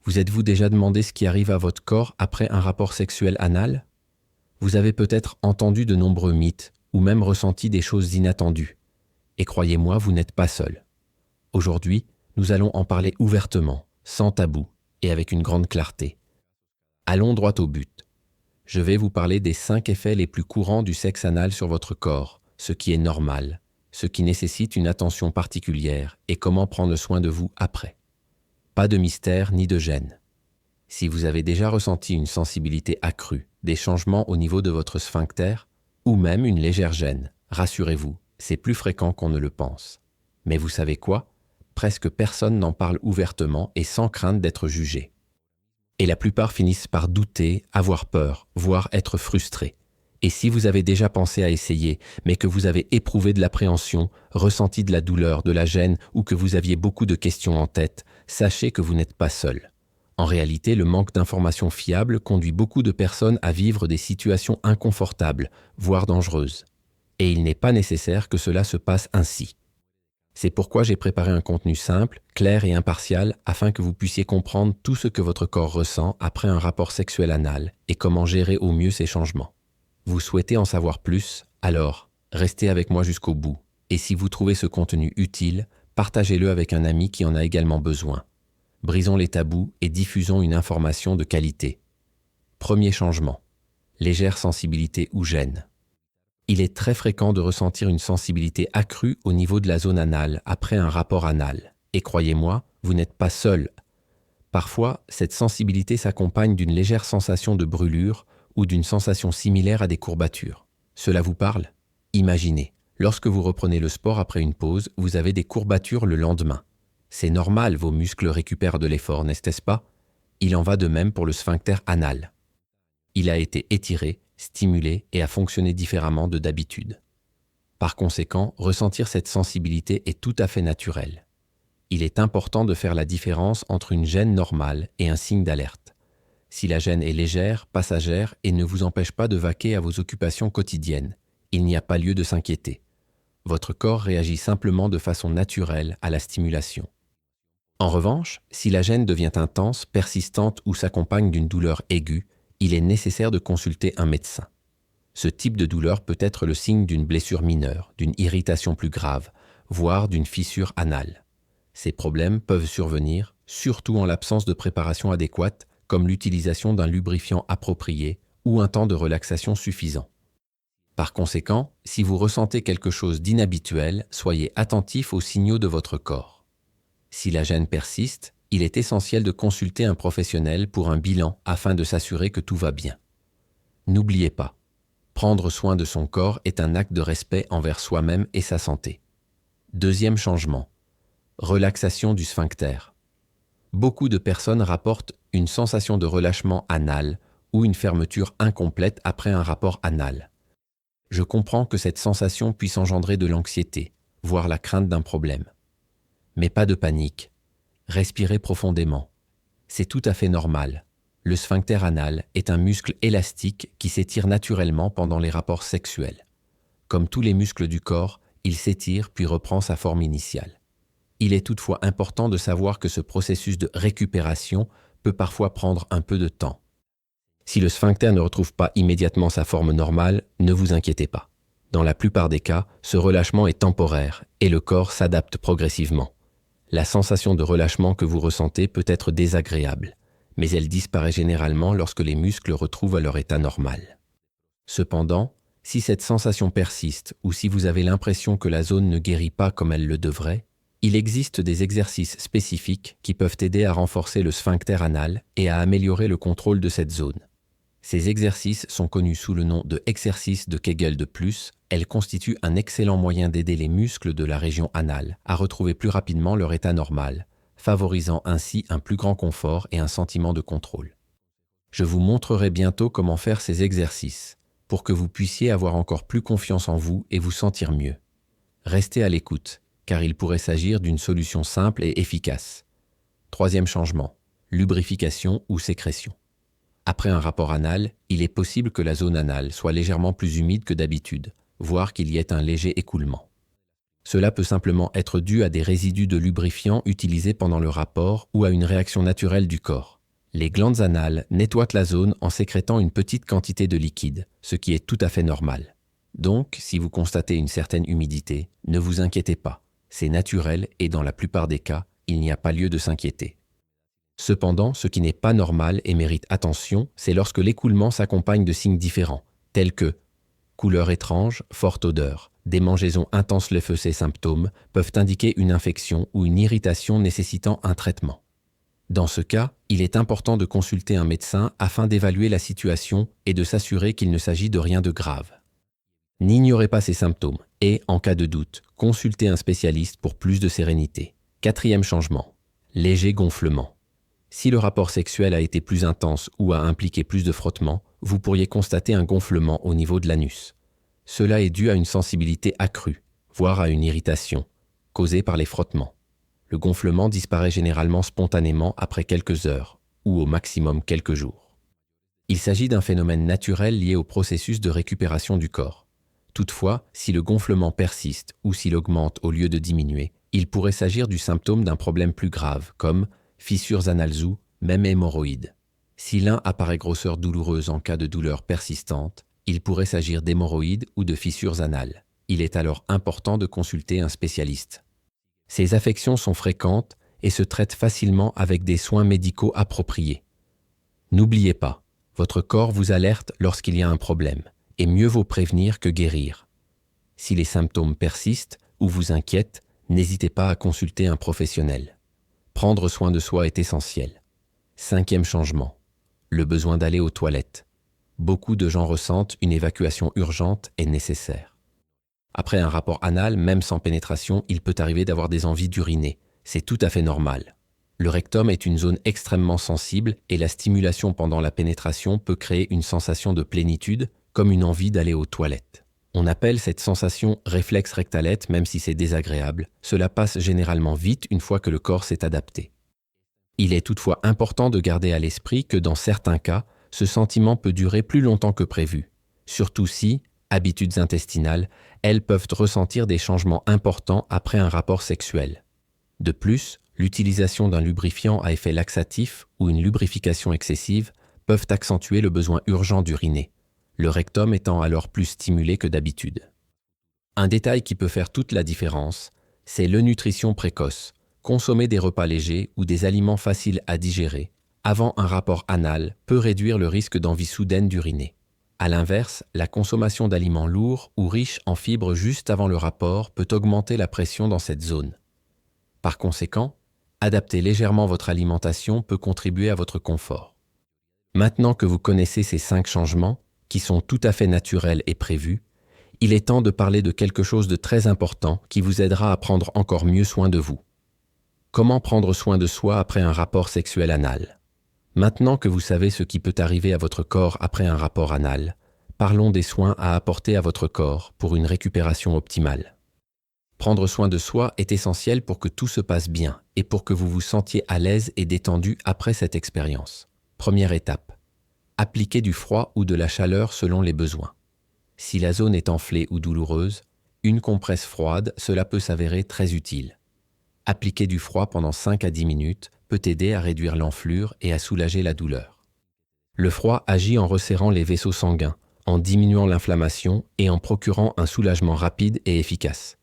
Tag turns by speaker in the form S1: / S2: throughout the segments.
S1: Vous êtes-vous déjà demandé ce qui arrive à votre corps après un rapport sexuel anal? Vous avez peut-être entendu de nombreux mythes ou même ressenti des choses inattendues. Et croyez-moi, vous n'êtes pas seul. Aujourd'hui, nous allons en parler ouvertement, sans tabou et avec une grande clarté. Allons droit au but. Je vais vous parler des 5 effets les plus courants du sexe anal sur votre corps, ce qui est normal, ce qui nécessite une attention particulière et comment prendre soin de vous après. Pas de mystère ni de gêne. Si vous avez déjà ressenti une sensibilité accrue, des changements au niveau de votre sphincter, ou même une légère gêne, rassurez-vous, c'est plus fréquent qu'on ne le pense. Mais vous savez quoi? Presque personne n'en parle ouvertement et sans crainte d'être jugé. Et la plupart finissent par douter, avoir peur, voire être frustrés. Et si vous avez déjà pensé à essayer, mais que vous avez éprouvé de l'appréhension, ressenti de la douleur, de la gêne ou que vous aviez beaucoup de questions en tête, sachez que vous n'êtes pas seul. En réalité, le manque d'informations fiables conduit beaucoup de personnes à vivre des situations inconfortables, voire dangereuses. Et il n'est pas nécessaire que cela se passe ainsi. C'est pourquoi j'ai préparé un contenu simple, clair et impartial afin que vous puissiez comprendre tout ce que votre corps ressent après un rapport sexuel anal et comment gérer au mieux ces changements. Vous souhaitez en savoir plus? Alors, restez avec moi jusqu'au bout. Et si vous trouvez ce contenu utile, partagez-le avec un ami qui en a également besoin. Brisons les tabous et diffusons une information de qualité. Premier changement. Légère sensibilité ou gêne. Il est très fréquent de ressentir une sensibilité accrue au niveau de la zone anale après un rapport anal. Et croyez-moi, vous n'êtes pas seul. Parfois, cette sensibilité s'accompagne d'une légère sensation de brûlure ou d'une sensation similaire à des courbatures. Cela vous parle? Imaginez, lorsque vous reprenez le sport après une pause, vous avez des courbatures le lendemain. C'est normal, vos muscles récupèrent de l'effort, n'est-ce pas? Il en va de même pour le sphincter anal. Il a été étiré, stimulé et a fonctionné différemment de d'habitude. Par conséquent, ressentir cette sensibilité est tout à fait naturel. Il est important de faire la différence entre une gêne normale et un signe d'alerte. Si la gêne est légère, passagère et ne vous empêche pas de vaquer à vos occupations quotidiennes, il n'y a pas lieu de s'inquiéter. Votre corps réagit simplement de façon naturelle à la stimulation. En revanche, si la gêne devient intense, persistante ou s'accompagne d'une douleur aiguë, il est nécessaire de consulter un médecin. Ce type de douleur peut être le signe d'une blessure mineure, d'une irritation plus grave, voire d'une fissure anale. Ces problèmes peuvent survenir, surtout en l'absence de préparation adéquate, comme l'utilisation d'un lubrifiant approprié ou un temps de relaxation suffisant. Par conséquent, si vous ressentez quelque chose d'inhabituel, soyez attentif aux signaux de votre corps. Si la gêne persiste, il est essentiel de consulter un professionnel pour un bilan afin de s'assurer que tout va bien. N'oubliez pas, prendre soin de son corps est un acte de respect envers soi-même et sa santé. Deuxième changement, relaxation du sphincter. Beaucoup de personnes rapportent une sensation de relâchement anal ou une fermeture incomplète après un rapport anal. Je comprends que cette sensation puisse engendrer de l'anxiété, voire la crainte d'un problème. Mais pas de panique. Respirez profondément. C'est tout à fait normal. Le sphincter anal est un muscle élastique qui s'étire naturellement pendant les rapports sexuels. Comme tous les muscles du corps, il s'étire puis reprend sa forme initiale. Il est toutefois important de savoir que ce processus de récupération peut parfois prendre un peu de temps. Si le sphincter ne retrouve pas immédiatement sa forme normale, ne vous inquiétez pas. Dans la plupart des cas, ce relâchement est temporaire et le corps s'adapte progressivement. La sensation de relâchement que vous ressentez peut être désagréable, mais elle disparaît généralement lorsque les muscles retrouvent leur état normal. Cependant, si cette sensation persiste ou si vous avez l'impression que la zone ne guérit pas comme elle le devrait, il existe des exercices spécifiques qui peuvent aider à renforcer le sphincter anal et à améliorer le contrôle de cette zone. Ces exercices sont connus sous le nom de exercices de Kegel de plus. Elles constituent un excellent moyen d'aider les muscles de la région anale à retrouver plus rapidement leur état normal, favorisant ainsi un plus grand confort et un sentiment de contrôle. Je vous montrerai bientôt comment faire ces exercices pour que vous puissiez avoir encore plus confiance en vous et vous sentir mieux. Restez à l'écoute, car il pourrait s'agir d'une solution simple et efficace. Troisième changement, lubrification ou sécrétion. Après un rapport anal, il est possible que la zone anale soit légèrement plus humide que d'habitude, voire qu'il y ait un léger écoulement. Cela peut simplement être dû à des résidus de lubrifiant utilisés pendant le rapport ou à une réaction naturelle du corps. Les glandes anales nettoient la zone en sécrétant une petite quantité de liquide, ce qui est tout à fait normal. Donc, si vous constatez une certaine humidité, ne vous inquiétez pas. C'est naturel et dans la plupart des cas, il n'y a pas lieu de s'inquiéter. Cependant, ce qui n'est pas normal et mérite attention, c'est lorsque l'écoulement s'accompagne de signes différents, tels que couleur étrange, forte odeur, démangeaisons intenses. Ces symptômes peuvent indiquer une infection ou une irritation nécessitant un traitement. Dans ce cas, il est important de consulter un médecin afin d'évaluer la situation et de s'assurer qu'il ne s'agit de rien de grave. N'ignorez pas ces symptômes et, en cas de doute, consultez un spécialiste pour plus de sérénité. 4e changement. Léger gonflement. Si le rapport sexuel a été plus intense ou a impliqué plus de frottement, vous pourriez constater un gonflement au niveau de l'anus. Cela est dû à une sensibilité accrue, voire à une irritation, causée par les frottements. Le gonflement disparaît généralement spontanément après quelques heures, ou au maximum quelques jours. Il s'agit d'un phénomène naturel lié au processus de récupération du corps. Toutefois, si le gonflement persiste ou s'il augmente au lieu de diminuer, il pourrait s'agir du symptôme d'un problème plus grave, comme fissures anales ou même hémorroïdes. Si l'un apparaît grosseur douloureuse en cas de douleur persistante, il pourrait s'agir d'hémorroïdes ou de fissures anales. Il est alors important de consulter un spécialiste. Ces affections sont fréquentes et se traitent facilement avec des soins médicaux appropriés. N'oubliez pas, votre corps vous alerte lorsqu'il y a un problème, et mieux vaut prévenir que guérir. Si les symptômes persistent ou vous inquiètent, n'hésitez pas à consulter un professionnel. Prendre soin de soi est essentiel. 5e changement. Le besoin d'aller aux toilettes. Beaucoup de gens ressentent une évacuation urgente et nécessaire. Après un rapport anal, même sans pénétration, il peut arriver d'avoir des envies d'uriner. C'est tout à fait normal. Le rectum est une zone extrêmement sensible et la stimulation pendant la pénétration peut créer une sensation de plénitude, comme une envie d'aller aux toilettes. On appelle cette sensation réflexe rectalète, même si c'est désagréable. Cela passe généralement vite une fois que le corps s'est adapté. Il est toutefois important de garder à l'esprit que dans certains cas, ce sentiment peut durer plus longtemps que prévu, surtout si, habitudes intestinales, elles peuvent ressentir des changements importants après un rapport sexuel. De plus, l'utilisation d'un lubrifiant à effet laxatif ou une lubrification excessive peuvent accentuer le besoin urgent d'uriner, le rectum étant alors plus stimulé que d'habitude. Un détail qui peut faire toute la différence, c'est l'eunutrition précoce. Consommer des repas légers ou des aliments faciles à digérer avant un rapport anal peut réduire le risque d'envie soudaine d'uriner. A l'inverse, la consommation d'aliments lourds ou riches en fibres juste avant le rapport peut augmenter la pression dans cette zone. Par conséquent, adapter légèrement votre alimentation peut contribuer à votre confort. Maintenant que vous connaissez ces 5 changements, qui sont tout à fait naturels et prévus, il est temps de parler de quelque chose de très important qui vous aidera à prendre encore mieux soin de vous. Comment prendre soin de soi après un rapport sexuel anal ? Maintenant que vous savez ce qui peut arriver à votre corps après un rapport anal, parlons des soins à apporter à votre corps pour une récupération optimale. Prendre soin de soi est essentiel pour que tout se passe bien et pour que vous vous sentiez à l'aise et détendu après cette expérience. Première étape. Appliquez du froid ou de la chaleur selon les besoins. Si la zone est enflée ou douloureuse, une compresse froide, cela peut s'avérer très utile. Appliquer du froid pendant 5 à 10 minutes peut aider à réduire l'enflure et à soulager la douleur. Le froid agit en resserrant les vaisseaux sanguins, en diminuant l'inflammation et en procurant un soulagement rapide et efficace.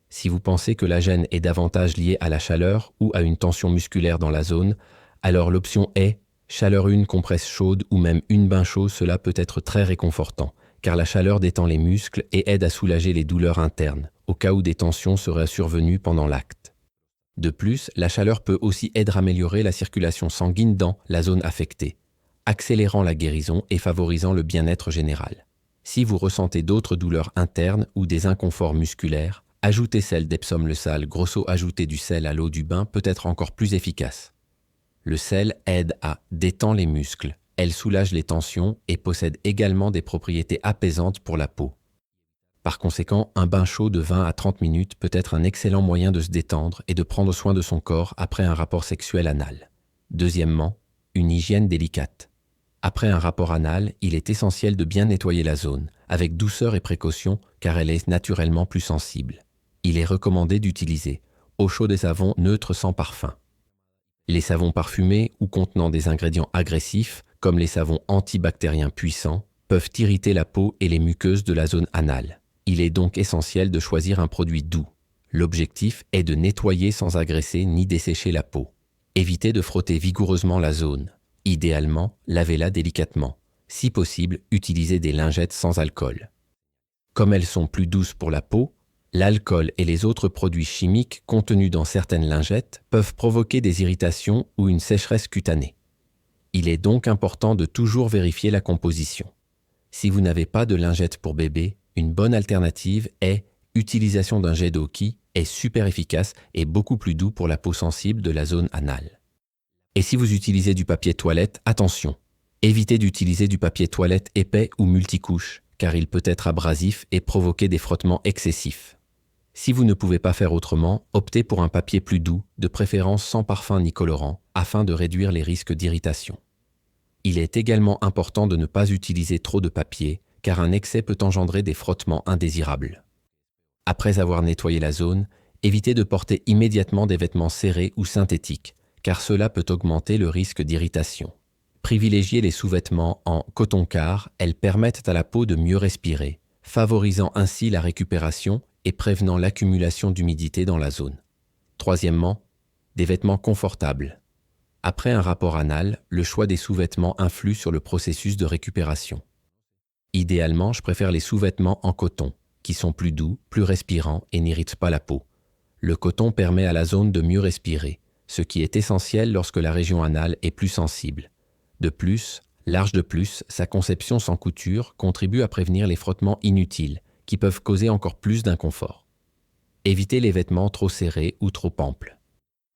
S1: Si vous pensez que la gêne est davantage liée à la chaleur ou à une tension musculaire dans la zone, alors l'option est chaleur 1 compresse chaude ou même une bain chaud. Cela peut être très réconfortant, car la chaleur détend les muscles et aide à soulager les douleurs internes, au cas où des tensions seraient survenues pendant l'acte. De plus, la chaleur peut aussi aider à améliorer la circulation sanguine dans la zone affectée, accélérant la guérison et favorisant le bien-être général. Si vous ressentez d'autres douleurs internes ou des inconforts musculaires, ajoutez sel d'Epsom. Le sel grosso ajouter du sel à l'eau du bain peut être encore plus efficace. Le sel aide à détendre les muscles, elle soulage les tensions et possède également des propriétés apaisantes pour la peau. Par conséquent, un bain chaud de 20 à 30 minutes peut être un excellent moyen de se détendre et de prendre soin de son corps après un rapport sexuel anal. Deuxièmement, une hygiène délicate. Après un rapport anal, il est essentiel de bien nettoyer la zone, avec douceur et précaution, car elle est naturellement plus sensible. Il est recommandé d'utiliser eau chaude et savon neutre sans parfum. Les savons parfumés ou contenant des ingrédients agressifs, comme les savons antibactériens puissants, peuvent irriter la peau et les muqueuses de la zone anale. Il est donc essentiel de choisir un produit doux. L'objectif est de nettoyer sans agresser ni dessécher la peau. Évitez de frotter vigoureusement la zone. Idéalement, lavez-la délicatement. Si possible, utilisez des lingettes sans alcool. Comme elles sont plus douces pour la peau, l'alcool et les autres produits chimiques contenus dans certaines lingettes peuvent provoquer des irritations ou une sécheresse cutanée. Il est donc important de toujours vérifier la composition. Si vous n'avez pas de lingette pour bébé, une bonne alternative est l'utilisation d'un jet d'eau qui est super efficace et beaucoup plus doux pour la peau sensible de la zone anale. Et si vous utilisez du papier toilette, attention, évitez d'utiliser du papier toilette épais ou multicouche, car il peut être abrasif et provoquer des frottements excessifs. Si vous ne pouvez pas faire autrement, optez pour un papier plus doux, de préférence sans parfum ni colorant, afin de réduire les risques d'irritation. Il est également important de ne pas utiliser trop de papier, car un excès peut engendrer des frottements indésirables. Après avoir nettoyé la zone, évitez de porter immédiatement des vêtements serrés ou synthétiques, car cela peut augmenter le risque d'irritation. Privilégiez les sous-vêtements en coton-car, elles permettent à la peau de mieux respirer, favorisant ainsi la récupération et prévenant l'accumulation d'humidité dans la zone. Troisièmement, des vêtements confortables. Après un rapport anal, le choix des sous-vêtements influe sur le processus de récupération. Idéalement, je préfère les sous-vêtements en coton, qui sont plus doux, plus respirants et n'irritent pas la peau. Le coton permet à la zone de mieux respirer, ce qui est essentiel lorsque la région anale est plus sensible. De plus, large de plus, sa conception sans couture contribue à prévenir les frottements inutiles, qui peuvent causer encore plus d'inconfort. Évitez les vêtements trop serrés ou trop amples.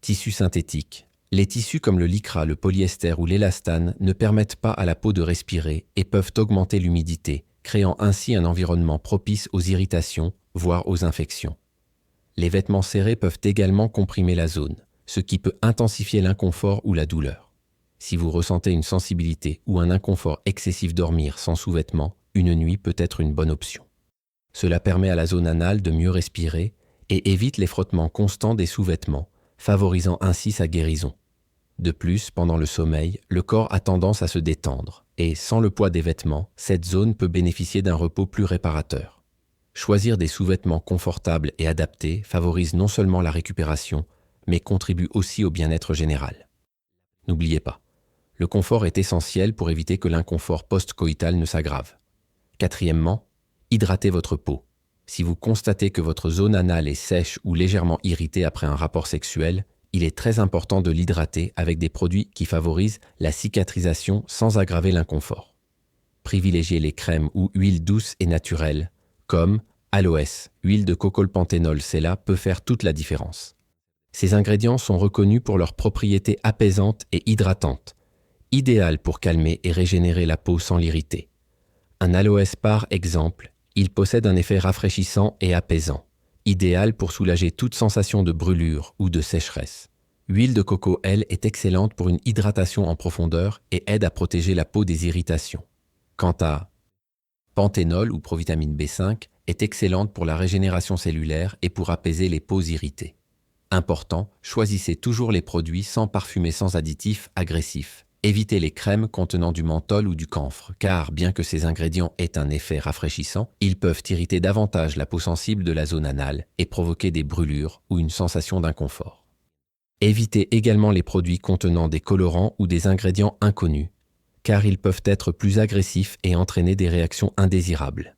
S1: Tissus synthétiques. Les tissus comme le lycra, le polyester ou l'élastane ne permettent pas à la peau de respirer et peuvent augmenter l'humidité, créant ainsi un environnement propice aux irritations, voire aux infections. Les vêtements serrés peuvent également comprimer la zone, ce qui peut intensifier l'inconfort ou la douleur. Si vous ressentez une sensibilité ou un inconfort excessif dormir sans sous-vêtements, une nuit peut être une bonne option. Cela permet à la zone anale de mieux respirer et évite les frottements constants des sous-vêtements, favorisant ainsi sa guérison. De plus, pendant le sommeil, le corps a tendance à se détendre et, sans le poids des vêtements, cette zone peut bénéficier d'un repos plus réparateur. Choisir des sous-vêtements confortables et adaptés favorise non seulement la récupération, mais contribue aussi au bien-être général. N'oubliez pas, le confort est essentiel pour éviter que l'inconfort post-coïtal ne s'aggrave. Quatrièmement, hydratez votre peau. Si vous constatez que votre zone anale est sèche ou légèrement irritée après un rapport sexuel, il est très important de l'hydrater avec des produits qui favorisent la cicatrisation sans aggraver l'inconfort. Privilégiez les crèmes ou huiles douces et naturelles, comme aloès, huile de cocolpanthénol, celle-là peut faire toute la différence. Ces ingrédients sont reconnus pour leurs propriétés apaisantes et hydratantes, idéales pour calmer et régénérer la peau sans l'irriter. Un aloès par exemple, il possède un effet rafraîchissant et apaisant, idéal pour soulager toute sensation de brûlure ou de sécheresse. L'huile de coco, elle, est excellente pour une hydratation en profondeur et aide à protéger la peau des irritations. Quant à panthénol ou provitamine B5, est excellente pour la régénération cellulaire et pour apaiser les peaux irritées. Important, choisissez toujours les produits sans parfumer, sans additifs agressifs. Évitez les crèmes contenant du menthol ou du camphre, car bien que ces ingrédients aient un effet rafraîchissant, ils peuvent irriter davantage la peau sensible de la zone anale et provoquer des brûlures ou une sensation d'inconfort. Évitez également les produits contenant des colorants ou des ingrédients inconnus, car ils peuvent être plus agressifs et entraîner des réactions indésirables.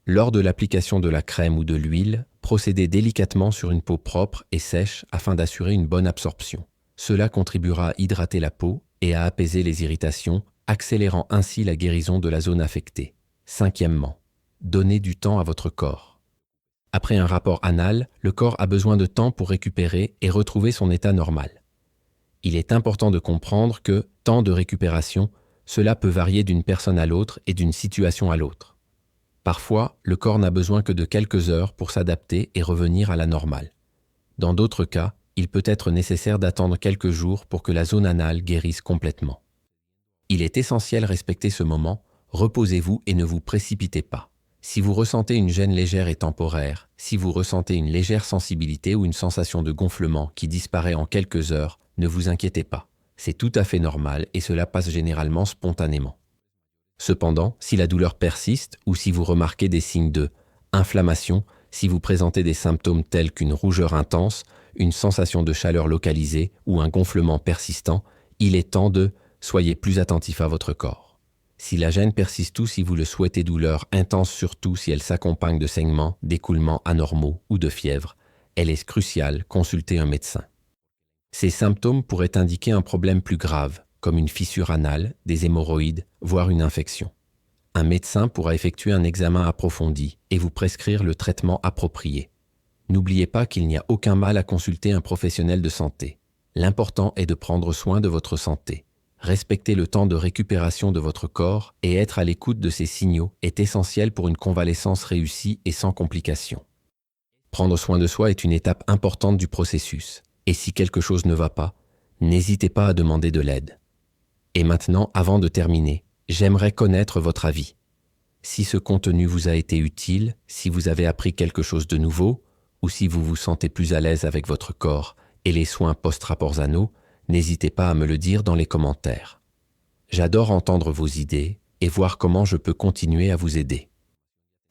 S1: Lors de l'application de la crème ou de l'huile, procédez délicatement sur une peau propre et sèche afin d'assurer une bonne absorption. Cela contribuera à hydrater la peau et à apaiser les irritations, accélérant ainsi la guérison de la zone affectée. Cinquièmement, donnez du temps à votre corps. Après un rapport anal, le corps a besoin de temps pour récupérer et retrouver son état normal. Il est important de comprendre que temps de récupération, cela peut varier d'une personne à l'autre et d'une situation à l'autre. Parfois, le corps n'a besoin que de quelques heures pour s'adapter et revenir à la normale. Dans d'autres cas, il peut être nécessaire d'attendre quelques jours pour que la zone anale guérisse complètement. Il est essentiel de respecter ce moment, reposez-vous et ne vous précipitez pas. Si vous ressentez une gêne légère et temporaire, si vous ressentez une légère sensibilité ou une sensation de gonflement qui disparaît en quelques heures, ne vous inquiétez pas. C'est tout à fait normal et cela passe généralement spontanément. Cependant, si la douleur persiste ou si vous remarquez des signes de inflammation, si vous présentez des symptômes tels qu'une rougeur intense, une sensation de chaleur localisée ou un gonflement persistant, il est temps de soyez plus attentif à votre corps. Si la gêne persiste ou si vous le souhaitez, douleur intense surtout si elle s'accompagne de saignements, d'écoulements anormaux ou de fièvre, elle est cruciale, consultez un médecin. Ces symptômes pourraient indiquer un problème plus grave, comme une fissure anale, des hémorroïdes, voire une infection. Un médecin pourra effectuer un examen approfondi et vous prescrire le traitement approprié. N'oubliez pas qu'il n'y a aucun mal à consulter un professionnel de santé. L'important est de prendre soin de votre santé. Respecter le temps de récupération de votre corps et être à l'écoute de ces signaux est essentiel pour une convalescence réussie et sans complications. Prendre soin de soi est une étape importante du processus. Et si quelque chose ne va pas, n'hésitez pas à demander de l'aide. Et maintenant, avant de terminer, j'aimerais connaître votre avis. Si ce contenu vous a été utile, si vous avez appris quelque chose de nouveau, ou si vous vous sentez plus à l'aise avec votre corps et les soins post-rapports anaux, n'hésitez pas à me le dire dans les commentaires. J'adore entendre vos idées et voir comment je peux continuer à vous aider.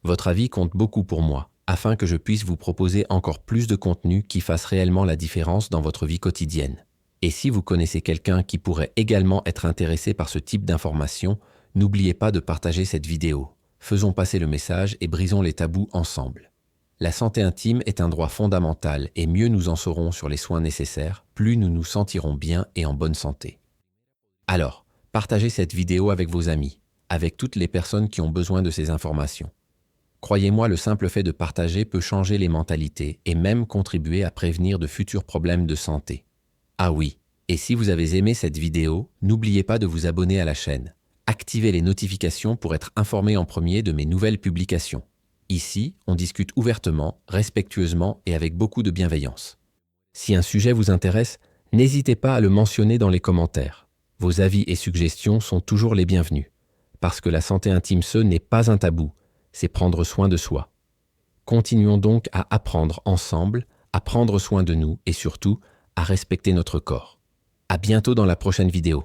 S1: Votre avis compte beaucoup pour moi, afin que je puisse vous proposer encore plus de contenu qui fasse réellement la différence dans votre vie quotidienne. Et si vous connaissez quelqu'un qui pourrait également être intéressé par ce type d'informations, n'oubliez pas de partager cette vidéo. Faisons passer le message et brisons les tabous ensemble. La santé intime est un droit fondamental et mieux nous en saurons sur les soins nécessaires, plus nous nous sentirons bien et en bonne santé. Alors, partagez cette vidéo avec vos amis, avec toutes les personnes qui ont besoin de ces informations. Croyez-moi, le simple fait de partager peut changer les mentalités et même contribuer à prévenir de futurs problèmes de santé. Ah oui, et si vous avez aimé cette vidéo, n'oubliez pas de vous abonner à la chaîne. Activez les notifications pour être informé en premier de mes nouvelles publications. Ici, on discute ouvertement, respectueusement et avec beaucoup de bienveillance. Si un sujet vous intéresse, n'hésitez pas à le mentionner dans les commentaires. Vos avis et suggestions sont toujours les bienvenus. Parce que la santé intime, ce n'est pas un tabou, c'est prendre soin de soi. Continuons donc à apprendre ensemble, à prendre soin de nous et surtout, à respecter notre corps. À bientôt dans la prochaine vidéo.